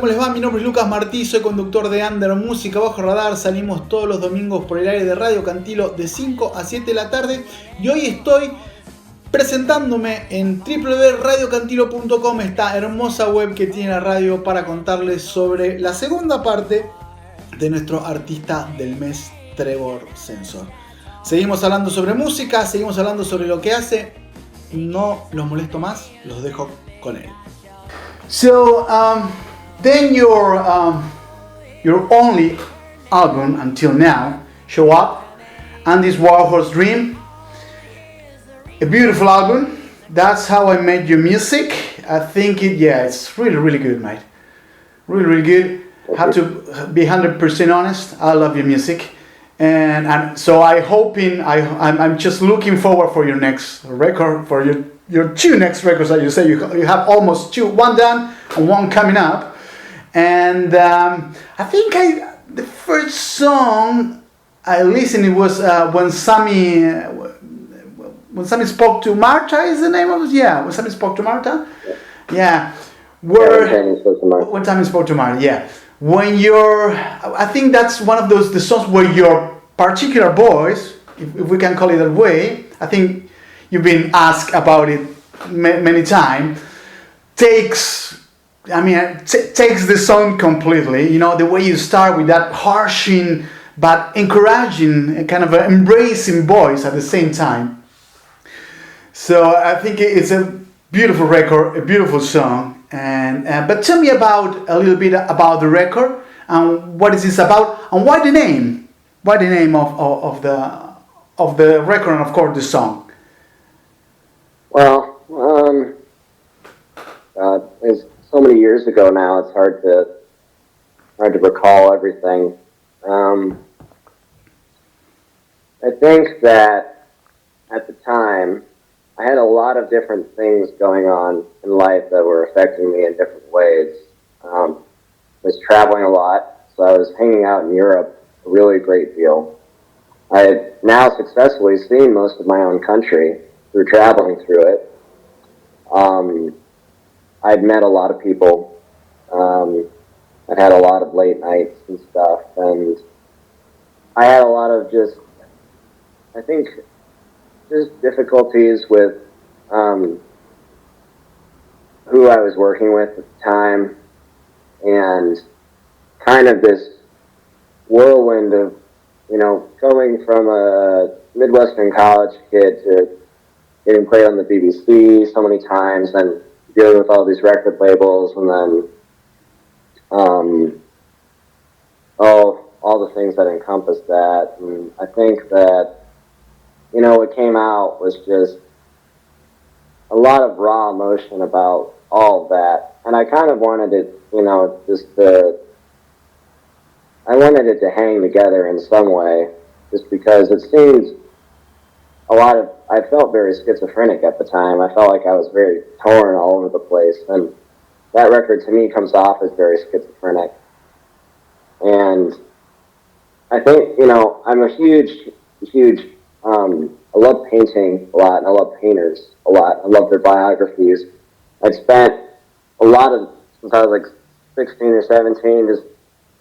¿Cómo les va? Mi nombre es Lucas Martí, soy conductor de Under Música Bajo Radar. Salimos todos los domingos por el aire de Radio Cantilo de 5 a 7 de la tarde. Y hoy estoy presentándome en www.radiocantilo.com, esta hermosa web que tiene la radio, para contarles sobre la segunda parte de nuestro artista del mes, Trevor Sensor. Seguimos hablando sobre música, seguimos hablando sobre lo que hace. No los molesto más, los dejo con él. So, then your only album until now, Show Up, and this Warhorse Dream, a beautiful album. That's how I made your music. I think it's really good, mate. Really good. Have to be 100% honest. I love your music, and so I'm just looking forward for your next record, for your two next records that you say you have almost two, one done and one coming up. And I think the first song I listened, it was when Sammy spoke to Marta, is the name of it? Yeah, when Sammy spoke to Marta. Yeah. When Sammy spoke to Marta, yeah. I think that's one of the songs where your particular voice, if we can call it that way, I think you've been asked about it many times, takes the song completely. You know, the way you start with that harshing but encouraging, kind of an embracing voice at the same time. So I think it's a beautiful record, a beautiful song. But tell me a little bit about the record and what is this about, and why the name? Why the name of the record and of course the song? Well, it's so many years ago now. It's hard to recall everything. I think that at the time, I had a lot of different things going on in life that were affecting me in different ways. I was traveling a lot, so I was hanging out in Europe a really great deal. I had now successfully seen most of my own country through traveling through it. I'd met a lot of people. I'd had a lot of late nights and stuff, and I had a lot of just difficulties with who I was working with at the time, and kind of this whirlwind of, going from a Midwestern college kid to getting played on the BBC so many times, and dealing with all these record labels, and then all the things that encompass that. And I think that, what came out was just a lot of raw emotion about all of that. And I kind of wanted it, I wanted it to hang together in some way, just because it seemed I felt very schizophrenic at the time. I felt like I was very torn all over the place, and that record to me comes off as very schizophrenic. And I think, I'm a huge, I love painting a lot, and I love painters a lot. I love their biographies. I'd spent a lot of, since I was like 16 or 17, just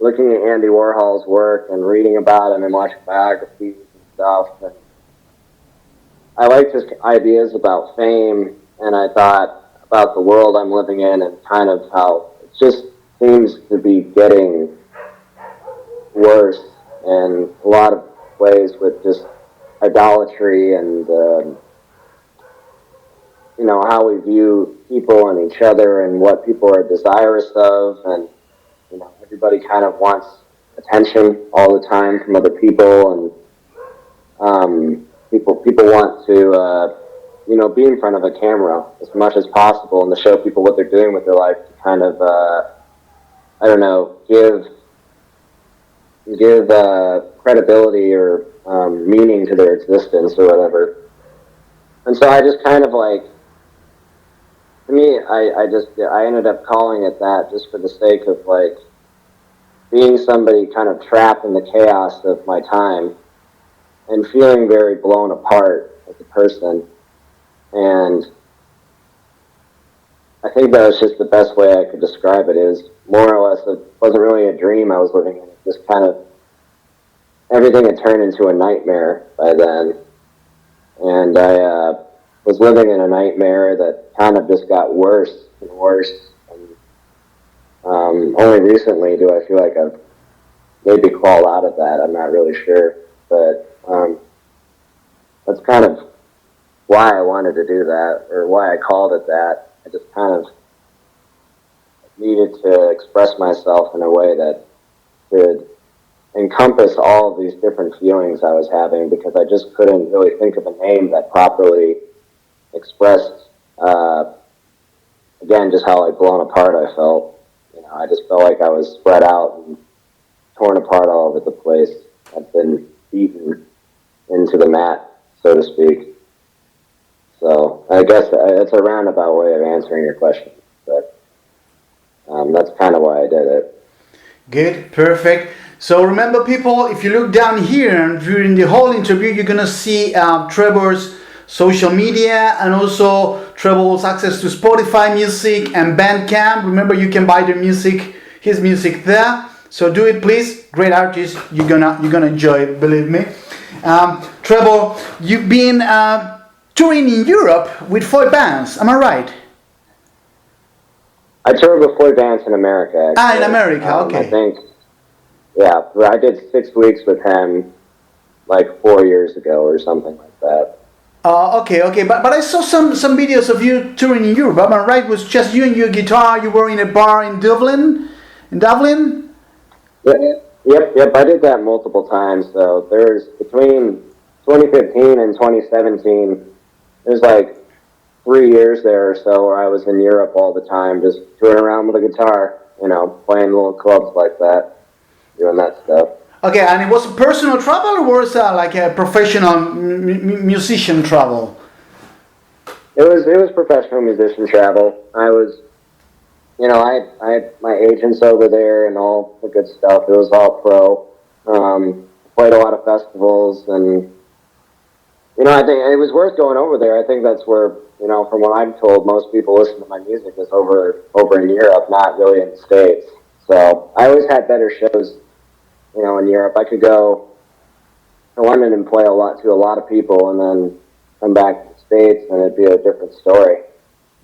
looking at Andy Warhol's work and reading about him and watching biographies and stuff. And I liked his ideas about fame, and I thought about the world I'm living in and kind of how it just seems to be getting worse in a lot of ways, with just idolatry and how we view people and each other and what people are desirous of, and everybody kind of wants attention all the time from other people, and people want to be in front of a camera as much as possible and to show people what they're doing with their life, to kind of give credibility or meaning to their existence or whatever. And so I just kind of to me, I ended up calling it that just for the sake of being somebody kind of trapped in the chaos of my time and feeling very blown apart as a person. And I think that was just the best way I could describe it. Is more or less, it wasn't really a dream I was living in. It just kind of, everything had turned into a nightmare by then. And I was living in a nightmare that kind of just got worse and worse. And only recently do I feel like I've maybe crawled out of that. I'm not really sure. But that's kind of why I wanted to do that, or why I called it that. I just kind of needed to express myself in a way that could encompass all of these different feelings I was having, because I just couldn't really think of a name that properly expressed, again, just how like blown apart I felt. You know, I just felt like I was spread out and torn apart all over the place. I've been beaten into the mat, so to speak. So I guess it's a roundabout way of answering your question, but that's kind of why I did it. Good, perfect. So remember, people, if you look down here and during the whole interview, you're gonna see Trevor's social media and also Trevor's access to Spotify music and Bandcamp. Remember, you can buy his music there. So do it, please. Great artist. You're gonna enjoy it, believe me. Trevor, you've been touring in Europe with 4 bands. Am I right? I toured with 4 bands in America. Actually. In America. Okay. I think. Yeah, I did 6 weeks with him like 4 years ago or something like that. Okay. But I saw some videos of you touring in Europe. Am I right? It was just you and your guitar. You were in a bar in Dublin? Yep. I did that multiple times. So there's between 2015 and 2017, there's like 3 years there or so where I was in Europe all the time, just touring around with a guitar, you know, playing little clubs like that, doing that stuff. Okay, and it was personal travel, or was it like a professional musician travel? It was professional musician travel. I was, you know, I had my agents over there and all the good stuff. It was all pro. Played a lot of festivals, and you know, I think it was worth going over there. I think that's where, you know, from what I'm told, most people listen to my music is over in Europe, not really in the States. So I always had better shows, you know, in Europe. I could go to London and play to a lot of people, and then come back to the States, and it'd be a different story.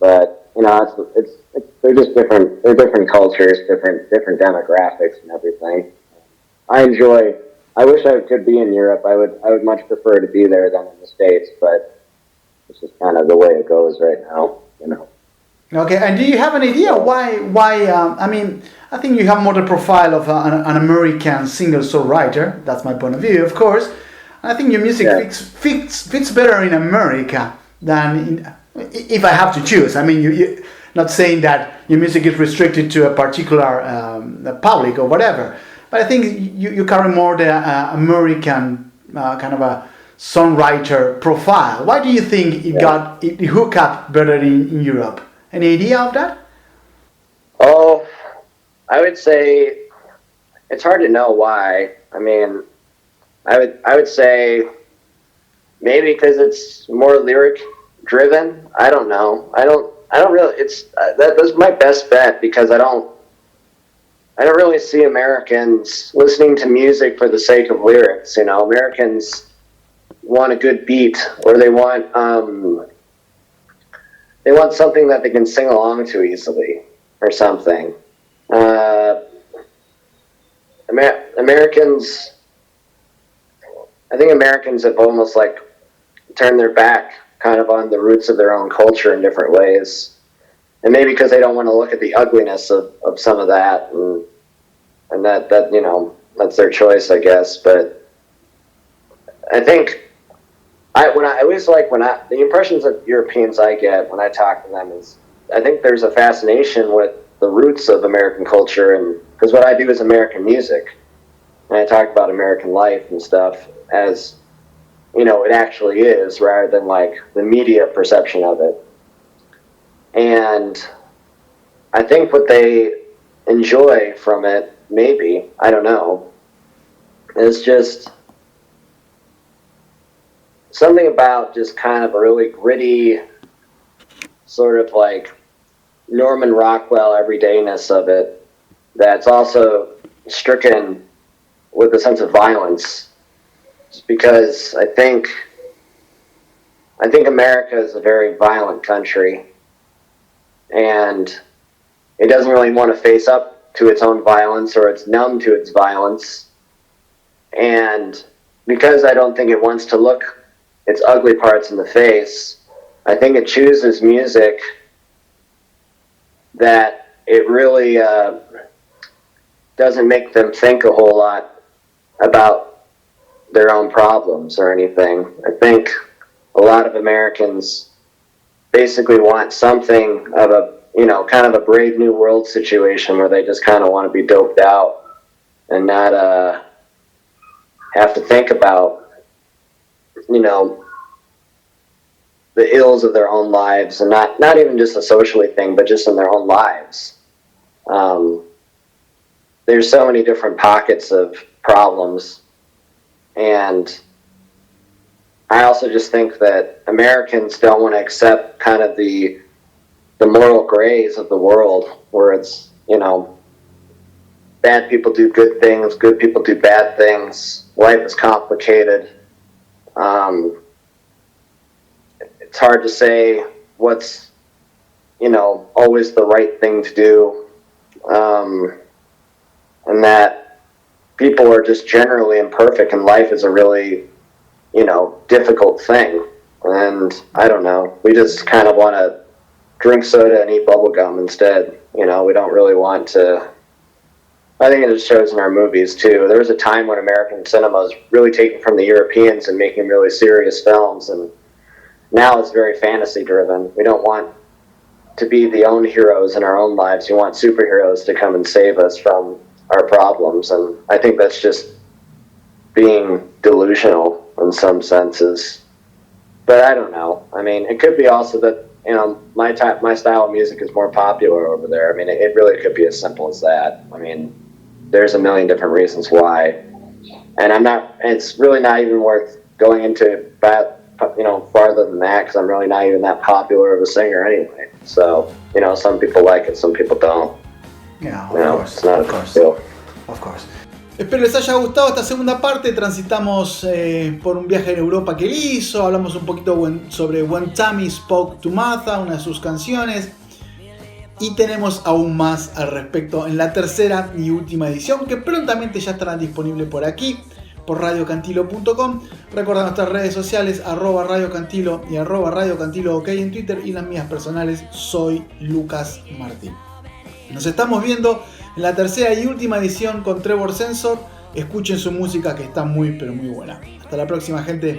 But you know, they're just different. They're different cultures, different demographics, and everything. I wish I could be in Europe. I would much prefer to be there than in the States, but it's just kind of the way it goes right now, you know. Okay, and do you have an idea why? I mean, I think you have more the profile of an American singer-songwriter. That's my point of view, of course. And I think your music fits better in America than if I have to choose. I mean, you not saying that your music is restricted to a particular public or whatever, but I think you carry more the American kind of a songwriter profile. Why do you think it hooked up better in Europe? Any idea of that? Oh, I would say it's hard to know why. I mean, I would say maybe because it's more lyric driven. I don't know. I don't really. That's my best bet, because I don't really see Americans listening to music for the sake of lyrics. You know, Americans want a good beat, or they want something that they can sing along to easily, or something. Americans, I think Americans have almost like turned their back kind of on the roots of their own culture in different ways. And maybe because they don't want to look at the ugliness of some of that, and that you know, that's their choice, I guess. But I think the impressions of Europeans I get when I talk to them is, I think there's a fascination with the roots of American culture, and because what I do is American music, and I talk about American life and stuff as, you know, it actually is, rather than like the media perception of it. And I think what they enjoy from it, maybe, I don't know, is just something about just kind of a really gritty, sort of like Norman Rockwell everydayness of it that's also stricken with a sense of violence. Just because I think America is a very violent country, and it doesn't really want to face up to its own violence, or it's numb to its violence. And because I don't think it wants to look its ugly parts in the face, I think it chooses music that it really doesn't make them think a whole lot about their own problems or anything. I think a lot of Americans basically want something of a, kind of a Brave New World situation where they just kind of want to be doped out and not have to think about, the ills of their own lives, and not even just a socially thing, but just in their own lives. There's so many different pockets of problems, and I also just think that Americans don't want to accept kind of the moral grays of the world, where it's, bad people do good things, good people do bad things, life is complicated. It's hard to say what's, always the right thing to do, and that people are just generally imperfect, and life is a really, difficult thing. And I don't know, we just kind of want to drink soda and eat bubble gum instead. We don't really want to. I think it just shows in our movies too. There was a time when American cinema was really taking from the Europeans and making really serious films, and now it's very fantasy driven. We don't want to be the own heroes in our own lives. We want superheroes to come and save us from our problems, and I think that's just being delusional in some senses. But I don't know. I mean, it could be also that, my style of music is more popular over there. I mean, it really could be as simple as that. I mean, there's a million different reasons why, and it's really not even worth going into farther than that, because I'm really not even that popular of a singer anyway. So, some people like it, some people don't. Yeah, it's not a big deal. Of course. Espero les haya gustado esta segunda parte. Transitamos por un viaje en Europa que él hizo. Hablamos un poquito sobre When Tammy Spoke to Martha, una de sus canciones. Y tenemos aún más al respecto en la tercera y última edición, que prontamente ya estará disponible por aquí, por radiocantilo.com. Recuerda nuestras redes sociales, @radiocantilo y @radiocantilo OK en Twitter, y las mías personales, soy Lucas Martín. Nos estamos viendo en la tercera y última edición con Trevor Sensor. Escuchen su música, que está muy pero muy buena. Hasta la próxima, gente.